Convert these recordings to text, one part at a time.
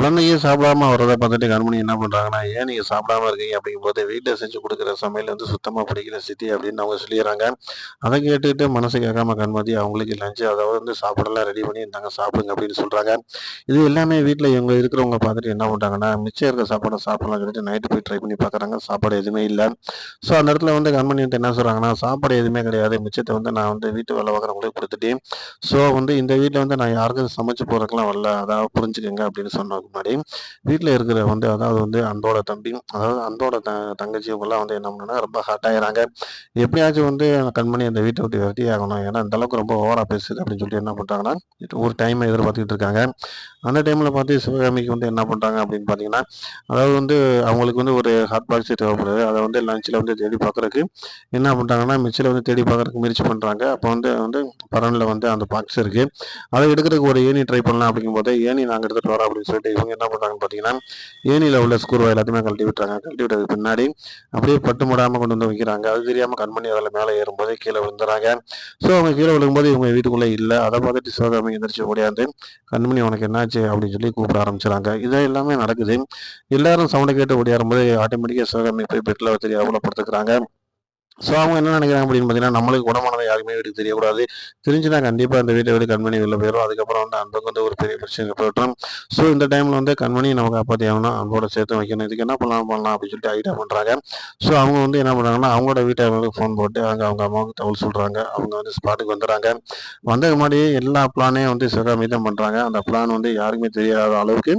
குழந்தையே சாப்பிடாம வர்றத பார்த்துட்டு கண்மணி என்ன பண்றாங்கன்னா, "ஏன் நீங்க சாப்பிடாம இருக்கீங்க?" அப்படிங்கும்போது, "வீட்ல செஞ்சு குடுக்குற சமையல் வந்து சுத்தமா பிடிக்கல சித்தி" அப்படின்னு அவங்க சொல்லிர்றாங்க. அத கேட்டுட்டு மனசு கேட்காம கண்மதி அவங்களுக்கு லஞ்ச் அதாவது வந்து சாப்பாடெல்லாம் ரெடி பண்ணி, "இந்தாங்க சாப்பிடுங்க" அப்படின்னு சொல்றாங்க. இது எல்லாமே வீட்ல இவங்க இருக்கிறவங்க பார்த்துட்டு என்ன பண்றாங்கன்னா, மிச்சம் இருக்க சாப்பாட சாப்பிடலாம்னு சொல்லிட்டு நைட்டு போய் ட்ரை பண்ணி பார்க்குறாங்க. சாப்பாடு எதுவுமே இல்ல. ஸோ அந்த இடத்துல வந்து கண்மணி வந்து என்ன சொல்றாங்கன்னா, "சாப்பாடு எதுவுமே கிடையாது. மிச்சத்த வந்து நான் வந்து வீட்டு வேலை பார்க்குறவங்களுக்கு குடுத்துட்டேன். ஸோ வந்து இந்த வீட்ல வந்து நான் யாருக்கும் சமைச்சு போடுறதுக்குலாம் வரல. அதாவது புரிஞ்சுக்கங்க" அப்படின்னு சொன்னதுக்கு முன்னாடி, வீட்ல இருக்கிற வந்து அதாவது வந்து அன்போட தம்பி, அதாவது அன்போட தங்கச்சி இவங்கலாம் வந்து என்ன பண்ணாங்கன்னா, ரொம்ப ஹர்ட் ஆயிர்றாங்க. எப்படியாச்சும் வந்து கண்மணி அந்த வீட்ட விட்டு விரட்டியே ஆகணும். ஏன்னா, இந்த அளவுக்கு ரொம்ப ஓவரா பேசுது அப்படின்னு சொல்லிட்டு என்ன பண்றாங்கன்னா, ஒரு டைம எதிர்பார்த்துக்கிட்டு இருக்காங்க. அந்த டைம்ல பார்த்து சிவகாமிக்கு வந்து என்ன பண்றாங்க அப்படின்னு பார்த்தீங்கன்னா, அதாவது வந்து அவங்களுக்கு வந்து ஒரு ஹாட் பாக்ஸ் தேவைப்படுது. அத வந்து லஞ்ச்ல வந்து தேடி பார்க்குறக்கு என்ன பண்றாங்கன்னா, மிக்ஸில வந்து தேடி பார்க்குறக்கு முயற்சி பண்றாங்க. அப்போ வந்து வந்து பரன்ல வந்து அந்த பாக்ஸ் இருக்கு. அத எடுக்கிறதுக்கு ஒரு ஏணி ட்ரை பண்ணலாம் அப்படிங்கும்போது, ஏணி நாங்க எடுத்துட்டு வரோம் அப்படின்னு சொல்லிட்டு இவங்க என்ன பண்றாங்கன்னு பார்த்தீங்கன்னா, ஏணியில உள்ள ஸ்க்ரூவ எல்லாத்தையுமே கழட்டி விட்டுறாங்க. கழட்டி விட்டதுக்கு பின்னாடி அப்படியே பட்டு மூடாம கொண்டு வந்து வைக்கிறாங்க. அது தெரியாம கண்மணி அதில மேல ஏறும்போதே கீழ விழுந்துர்றாங்க. ஸோ அவங்க கீழ விழுகும்போது இவங்க வீட்டுக்குள்ள இல்ல. அத பார்த்துட்டு சிவகாமி எந்திரிச்சு ஓடியாந்து, "கண்மணி உனக்கு என்னாச்சு?" அப்படின்னு சொல்லி கூப்பிட ஆரம்பிச்சுறாங்க. இது எல்லாமே நடக்குது. எல்லாரும் சவுண்ட கேட்டு ஓடியாரும்போது ஆட்டோமேட்டிக்கா சிவகாமி போய் பெட்ல தெரியாமல படுத்துக்கிறாங்க. ஸோ அவங்க என்ன நினைக்கிறாங்க அப்படின்னு பார்த்தீங்கன்னா, நம்மளுக்கு குணமானது யாருக்குமே வீட்டுக்கு தெரியக்கூடாது. தெரிஞ்சுனா கண்டிப்பா இந்த வீட்ட விட்டு கண்மணி வெளில போயிரும். அதுக்கப்புறம் வந்து அன்புக்கு வந்து ஒரு பெரிய பிரச்சனை ஏற்பட்டுரும். ஸோ இந்த டைம்ல வந்து கண்மணிய நம்ம காப்பாத்தி ஆகணும். அன்போட சேர்த்து வைக்கணும். இதுக்கு என்ன பண்ணலாம் பண்ணலாம் அப்படின்னு சொல்லிட்டு ஐடியா பண்றாங்க. ஸோ அவங்க வந்து என்ன பண்றாங்கன்னா, அவங்களோட வீட்டார்களுக்கு ஃபோன் போட்டு அங்க அவங்க அம்மாவுக்கு தகவல் சொல்றாங்க. அவங்க வந்து ஸ்பாட்டுக்கு வந்துர்றாங்க. வந்ததுக்கு முன்னாடியே எல்லா பிளானையும் வந்து சிவகாமி தான் பண்றாங்க. அந்த பிளான் வந்து யாருக்குமே தெரியாத அளவுக்கு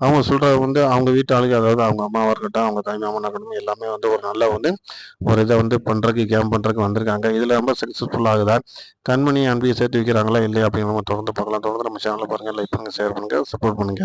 அவங்க சொல்றது வந்து அவங்க வீட்டு ஆளுங்க அதாவது அவங்க அம்மாவா இருக்கட்டும், அவங்க தாய் மாமனா இருக்கட்டும் எல்லாமே வந்து ஒரு நல்ல வந்து ஒரு இத வந்து பண்றதுக்கு கேம் பண்றதுக்கு வந்திருக்காங்க. இதுல ரொம்ப சக்சஸ்ஃபுல் ஆகுதா? கண்மணி, அன்பையும் சேர்த்து வைக்கிறாங்களா? இல்லையா? அப்படிங்கிற நம்ம தொடர்ந்து பார்க்கலாம். தொடர்ந்து நம்ம சேனல பாருங்க. லைக் பண்ணுங்க, ஷேர் பண்ணுங்க, சப்போர்ட் பண்ணுங்க.